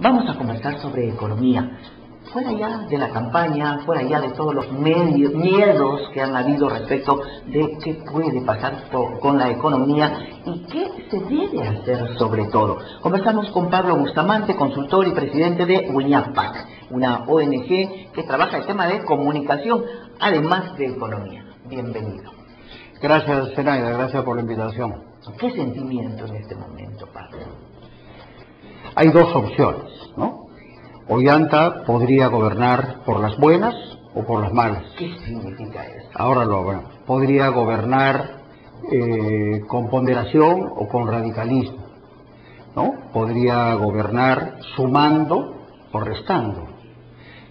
Vamos a conversar sobre economía. Fuera ya de la campaña, fuera ya de todos los miedos que han habido respecto de qué puede pasar con la economía y qué se debe hacer sobre todo. Conversamos con Pablo Bustamante, consultor y presidente de WINAPAC, una ONG que trabaja el tema de comunicación, además de economía. Bienvenido. Gracias, Zenaida, gracias por la invitación. ¿Qué sentimiento en este momento, Pablo? Hay dos opciones, ¿no? Ollanta podría gobernar por las buenas o por las malas. ¿Qué significa eso? Ahora lo hablamos. Podría gobernar con ponderación o con radicalismo, ¿no? Podría gobernar sumando o restando.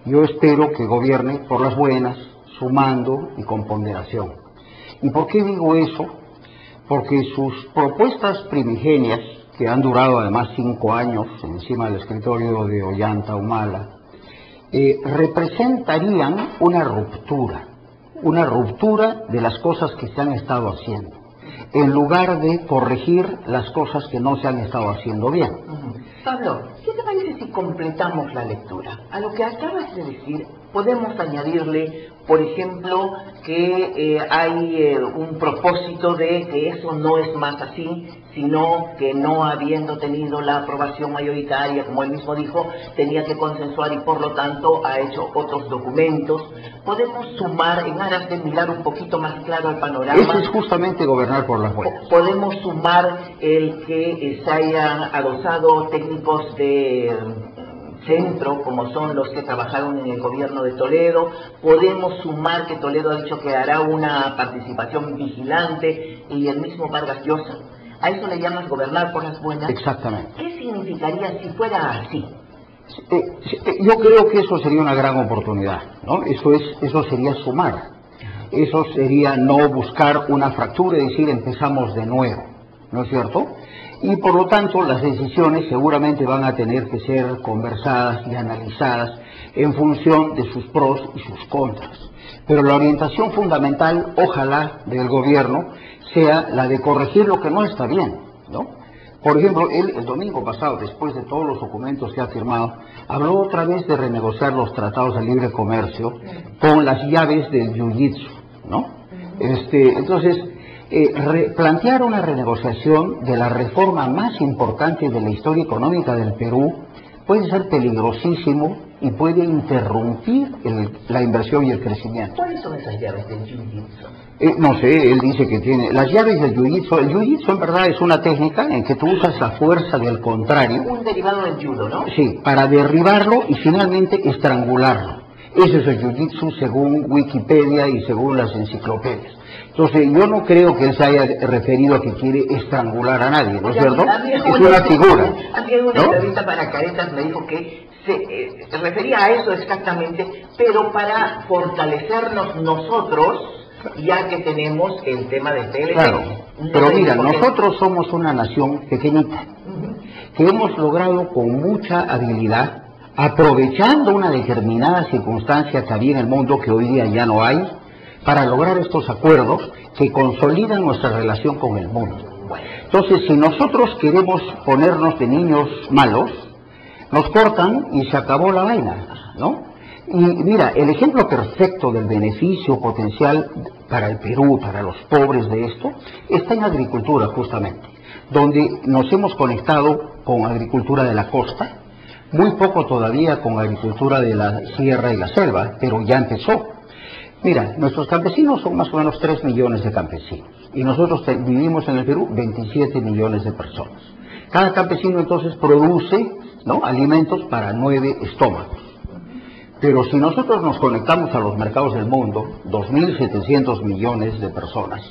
Yo espero que gobierne por las buenas, sumando y con ponderación. ¿Y por qué digo eso? Porque sus propuestas primigenias, que han durado además 5 años encima del escritorio de Ollanta Humala, representarían una ruptura de las cosas que se han estado haciendo, en lugar de corregir las cosas que no se han estado haciendo bien. Pablo, ¿qué te parece si completamos la lectura? A lo que acabas de decir, podemos añadirle, por ejemplo, que hay un propósito de que eso no es más así, sino que no habiendo tenido la aprobación mayoritaria, como él mismo dijo, tenía que consensuar y por lo tanto ha hecho otros documentos. Podemos sumar, en aras de mirar un poquito más claro el panorama. Eso es justamente gobernar por las buenas. Podemos sumar el que se hayan adosado técnicos de centro, como son los que trabajaron en el gobierno de Toledo. Podemos sumar que Toledo ha dicho que hará una participación vigilante y el mismo Vargas Llosa. ¿A eso le llamas gobernar por las buenas? Exactamente. ¿Qué significaría si fuera así? Yo creo que eso sería una gran oportunidad, ¿no? Eso sería sumar. Eso sería no buscar una fractura y decir empezamos de nuevo, ¿no es cierto? Y por lo tanto las decisiones seguramente van a tener que ser conversadas y analizadas en función de sus pros y sus contras. Pero la orientación fundamental, ojalá, del gobierno sea la de corregir lo que no está bien, ¿no? Por ejemplo, él el domingo pasado, después de todos los documentos que ha firmado, habló otra vez de renegociar los tratados de libre comercio con las llaves del jiu-jitsu, ¿no? Entonces, plantear una renegociación de la reforma más importante de la historia económica del Perú puede ser peligrosísimo y puede interrumpir la inversión y el crecimiento. ¿Cuáles son esas llaves del jiu-jitsu? No sé, él dice que tiene las llaves del jiu-jitsu. El jiu-jitsu en verdad es una técnica en que tú usas la fuerza del contrario. Un derivado del judo, ¿no? Sí, para derribarlo y finalmente estrangularlo. Ese es el jiu-jitsu según Wikipedia y según las enciclopedias. Entonces, yo no creo que él se haya referido a que quiere estrangular a nadie, ¿no es cierto? Es una figura. Alguien en una entrevista para Caretas me dijo que se refería a eso exactamente, pero para fortalecernos nosotros, ya que tenemos el tema del TLC. Claro, pero mira, nosotros somos una nación pequeñita, que hemos logrado con mucha habilidad, aprovechando una determinada circunstancia que había en el mundo que hoy día ya no hay, para lograr estos acuerdos que consolidan nuestra relación con el mundo. Entonces, si nosotros queremos ponernos de niños malos, nos cortan y se acabó la vaina, ¿no? Y mira, el ejemplo perfecto del beneficio potencial para el Perú, para los pobres de esto, está en agricultura justamente, donde nos hemos conectado con agricultura de la costa, muy poco todavía con agricultura de la sierra y la selva, pero ya empezó. Mira, nuestros campesinos son más o menos 3 millones de campesinos y nosotros vivimos en el Perú 27 millones de personas. Cada campesino entonces produce, ¿no?, alimentos para 9 estómagos. Pero si nosotros nos conectamos a los mercados del mundo, 2.700 millones de personas,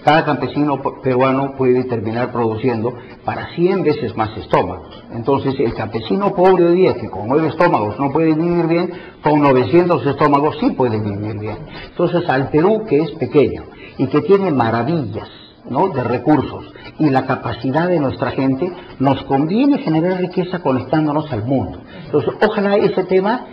cada campesino peruano puede terminar produciendo para 100 veces más estómagos. Entonces, el campesino pobre hoy día, que con 9 estómagos no puede vivir bien, con 900 estómagos sí puede vivir bien. Entonces, al Perú, que es pequeño y que tiene maravillas, ¿no?, de recursos, y la capacidad de nuestra gente, nos conviene generar riqueza conectándonos al mundo. Entonces, ojalá ese tema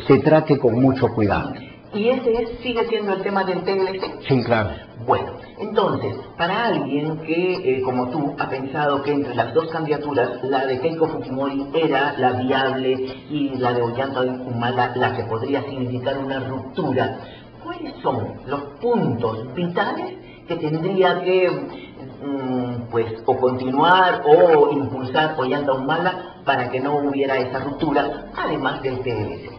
se trate con mucho cuidado. ¿Y ese sigue siendo el tema del TLC? Sí, claro. Bueno, entonces, para alguien que, como tú, ha pensado que entre las dos candidaturas, la de Keiko Fujimori era la viable y la de Ollanta Humala la que podría significar una ruptura, ¿cuáles son los puntos vitales que tendría que, pues, o continuar o impulsar Ollanta Humala para que no hubiera esa ruptura, además del TLC?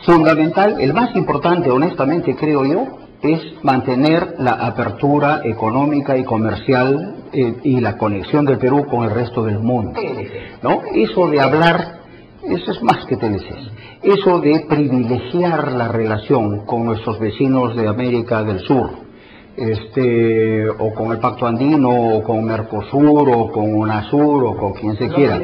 Fundamental, el más importante, honestamente, creo yo, es mantener la apertura económica y comercial y la conexión del Perú con el resto del mundo, ¿no? Eso de hablar, eso es más que TLC. Eso de privilegiar la relación con nuestros vecinos de América del Sur, o con el Pacto Andino, o con Mercosur, o con UNASUR, o con quien se quiera,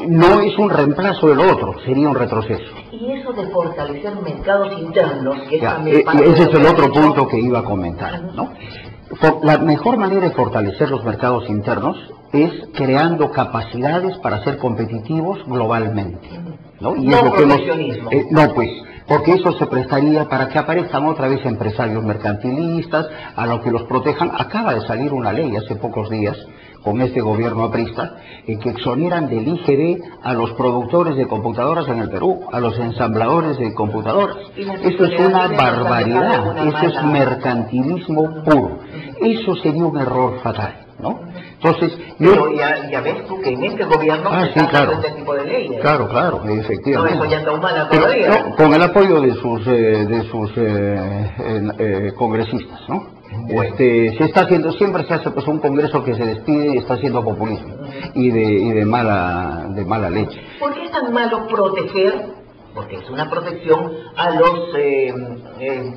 no es un reemplazo del otro, sería un retroceso. Y eso de fortalecer mercados internos, que ese es el otro punto que iba a comentar, ¿no? La mejor manera de fortalecer los mercados internos es creando capacidades para ser competitivos globalmente, ¿no? Y es lo que no, pues, porque eso se prestaría para que aparezcan otra vez empresarios mercantilistas, a los que los protejan. Acaba de salir una ley hace pocos días, con este gobierno aprista, que exoneran del IGB a los productores de computadoras en el Perú, a los ensambladores de computadoras. Eso es una barbaridad, eso es mercantilismo puro. Eso sería un error fatal, ¿no? Entonces, pero ya ves tú que en este gobierno se está haciendo este tipo de leyes. Claro, efectivamente. No, eso ya está humana todavía. No, con el apoyo de sus congresistas, ¿no? Bueno. Se está haciendo, siempre se hace pues un congreso que se despide y está haciendo populismo y de mala leche. ¿Por qué es tan malo proteger? Porque es una protección a los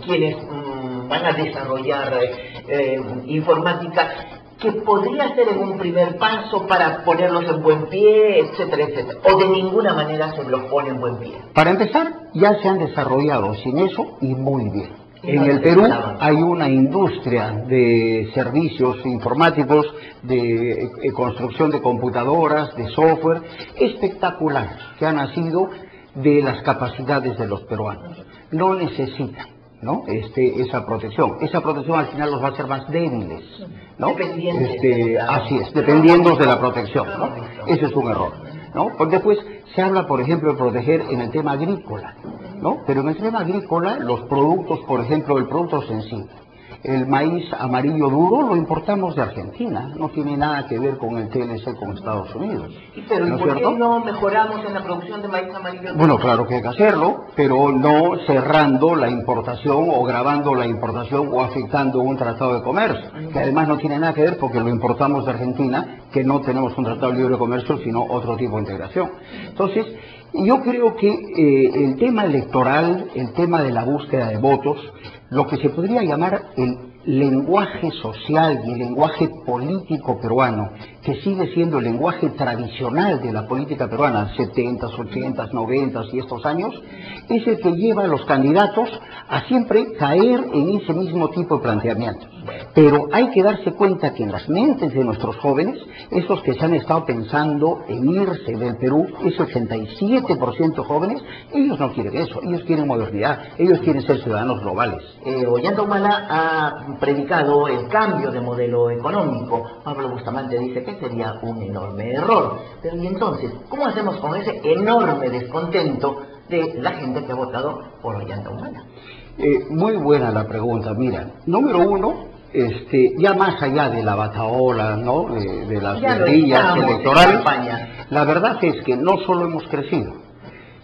quienes van a desarrollar informática, que podría ser en un primer paso para ponerlos en buen pie, etcétera, etcétera, o de ninguna manera se los pone en buen pie. Para empezar, ya se han desarrollado sin eso y muy bien. En el Perú hay una industria de servicios informáticos, de construcción de computadoras, de software, espectacular, que ha nacido de las capacidades de los peruanos. No necesitan, ¿no? Esa protección. Esa protección al final los va a hacer más débiles, ¿no? Así es, dependiendo de la protección, ¿no? Ese es un error, ¿no? Porque después se habla, por ejemplo, de proteger en el tema agrícola, ¿no? Pero en el tema agrícola, los productos, por ejemplo, el producto sensible, el maíz amarillo duro lo importamos de Argentina, no tiene nada que ver con el TLC con Estados Unidos. Pero ¿y por qué no mejoramos en la producción de maíz amarillo duro? Bueno, claro que hay que hacerlo, pero no cerrando la importación o gravando la importación o afectando un tratado de comercio, que además no tiene nada que ver porque lo importamos de Argentina, que no tenemos un tratado de libre comercio, sino otro tipo de integración. Entonces, yo creo que el tema electoral, el tema de la búsqueda de votos, lo que se podría llamar el lenguaje social y el lenguaje político peruano, que sigue siendo el lenguaje tradicional de la política peruana, 70s, 80s, 90s y estos años, es el que lleva a los candidatos a siempre caer en ese mismo tipo de planteamientos. Pero hay que darse cuenta que en las mentes de nuestros jóvenes, esos que se han estado pensando en irse del Perú, ese 87% jóvenes, ellos no quieren eso, ellos quieren modernidad, ellos quieren ser ciudadanos globales. Ollanta Humala ha predicado el cambio de modelo económico. Pablo Bustamante dice que sería un enorme error. Pero y entonces, ¿cómo hacemos con ese enorme descontento de la gente que ha votado por Ollanta Humala? Muy buena la pregunta. Mira, número uno, ya más allá de la batahola, ¿no? de las guerrillas electorales, la verdad es que no solo hemos crecido,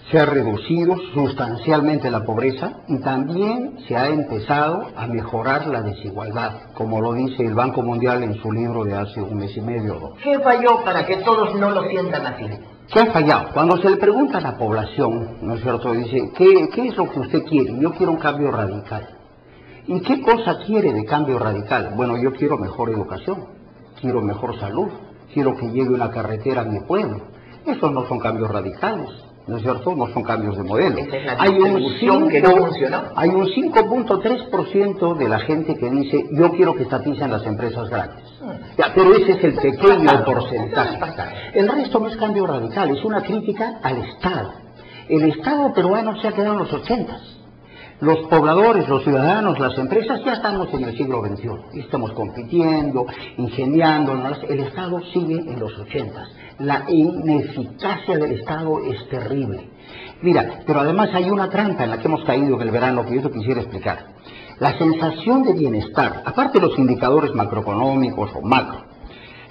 se ha reducido sustancialmente la pobreza y también se ha empezado a mejorar la desigualdad, como lo dice el Banco Mundial en su libro de hace un mes y medio o dos. ¿Qué falló para que todos no lo sientan así? ¿Qué ha fallado? Cuando se le pregunta a la población, ¿no es cierto?, dice, ¿qué es lo que usted quiere? Yo quiero un cambio radical. ¿Y qué cosa quiere de cambio radical? Bueno, yo quiero mejor educación, quiero mejor salud, quiero que llegue una carretera a mi pueblo. Esos no son cambios radicales, ¿no es cierto? No son cambios de modelo. Hay un 5.3% de la gente que dice, yo quiero que estaticen las empresas grandes. Ya, pero ese es el pequeño porcentaje. El resto no es cambio radical, es una crítica al Estado. El Estado peruano se ha quedado en los 80s. Los pobladores, los ciudadanos, las empresas, ya estamos en el siglo XXI. Estamos compitiendo, ingeniándonos. El Estado sigue en los 80. La ineficacia del Estado es terrible. Mira, pero además hay una trampa en la que hemos caído en el verano que yo te quisiera explicar. La sensación de bienestar, aparte de los indicadores macroeconómicos o macro,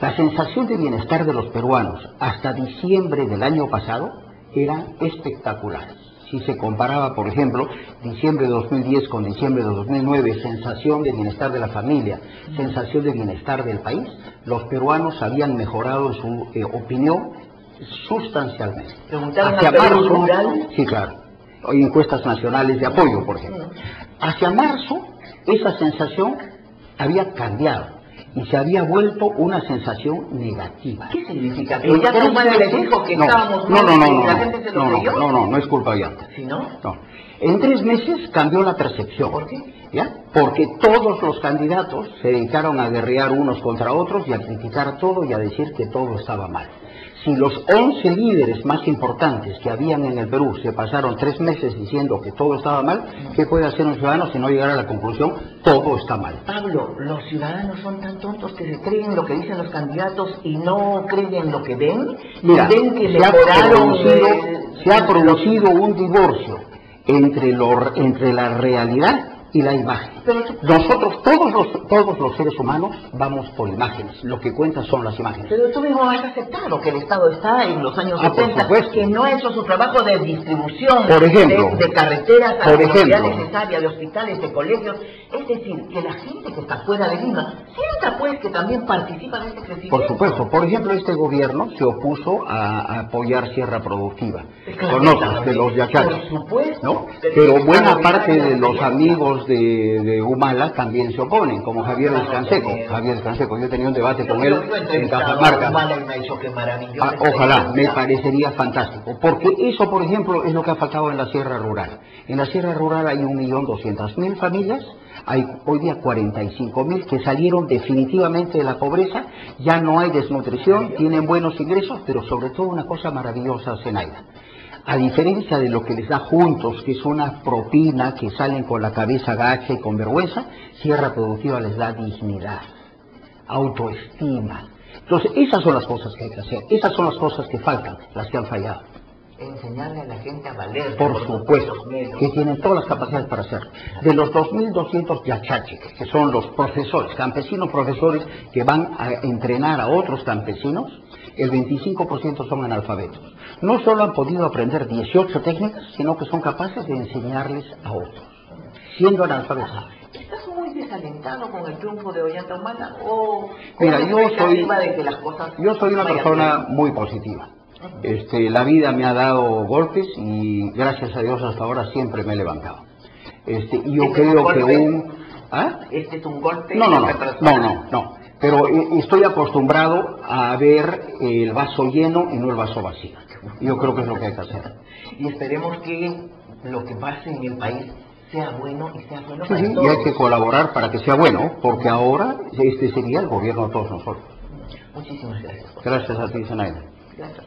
la sensación de bienestar de los peruanos hasta diciembre del año pasado era espectacular. Si se comparaba, por ejemplo, diciembre de 2010 con diciembre de 2009, sensación de bienestar de la familia, sensación de bienestar del país, los peruanos habían mejorado en su opinión sustancialmente. Hacia marzo, rural. Sí, claro. Hay encuestas nacionales de apoyo, por ejemplo. Hacia marzo, esa sensación había cambiado y se había vuelto una sensación negativa. ¿Qué significa? ¿Que ya les dijo que estábamos no, no es culpa de Ollanta. ¿Sí, no? No. En 3 meses cambió la percepción. ¿Por qué? ¿Ya? Porque todos los candidatos se dedicaron a guerrear unos contra otros y a criticar todo y a decir que todo estaba mal. Si los 11 líderes más importantes que habían en el Perú se pasaron 3 meses diciendo que todo estaba mal, ¿qué puede hacer un ciudadano si no llegar a la conclusión todo está mal? Pablo, los ciudadanos son tan tontos que se creen lo que dicen los candidatos y no creen lo que ven. Mira, ven que se ha producido un divorcio entre la realidad y la imagen. Pero nosotros, todos los seres humanos, vamos por imágenes. Lo que cuenta son las imágenes. Pero tú mismo has aceptado que el Estado está en los años 70, que no ha hecho su trabajo de distribución, por ejemplo, de carreteras a la velocidad ejemplo, necesaria, de hospitales, de colegios. Es decir, que la gente que está fuera de Lima sienta pues que también participa de este crecimiento. Por supuesto. Por ejemplo, este gobierno se opuso a apoyar Sierra Productiva. Claro, Conoces de los Yachaques, por supuesto, ¿no? Pero buena parte de los amigos de Humala también se oponen, como Javier Descanseco. Yo tenía un debate con él en Cajamarca. Ojalá, me parecería fantástico, porque eso, por ejemplo, es lo que ha faltado en la Sierra Rural. En la Sierra Rural hay 1.200.000 familias, hay hoy día 45.000 que salieron definitivamente de la pobreza, ya no hay desnutrición, tienen buenos ingresos, pero sobre todo una cosa maravillosa, Zenaida. A diferencia de lo que les da Juntos, que es una propina que salen con la cabeza gacha y con vergüenza, Sierra Productiva les da dignidad, autoestima. Entonces, esas son las cosas que hay que hacer, esas son las cosas que faltan, las que han fallado. Enseñarle a la gente a valer. Por supuesto, que tienen todas las capacidades para hacerlo. De los 2.200 yachaches, que son los profesores, campesinos profesores que van a entrenar a otros campesinos, el 25% son analfabetos. No solo han podido aprender 18 técnicas, sino que son capaces de enseñarles a otros, siendo analfabetos. ¿Estás muy desalentado con el triunfo de Ollanta Humala? ¿O mira, yo soy una vayan persona bien? muy positiva. La vida me ha dado golpes y gracias a Dios hasta ahora siempre me he levantado. Yo creo que ¿Este es un golpe? No. Pero estoy acostumbrado a ver el vaso lleno y no el vaso vacío. Yo creo que es lo que hay que hacer. Y esperemos que lo que pase en el país sea bueno y sea bueno para todos. Y hay que colaborar para que sea bueno, porque ahora este sería el gobierno de todos nosotros. Muchísimas gracias. Gracias a ti, Zenaida. Gracias.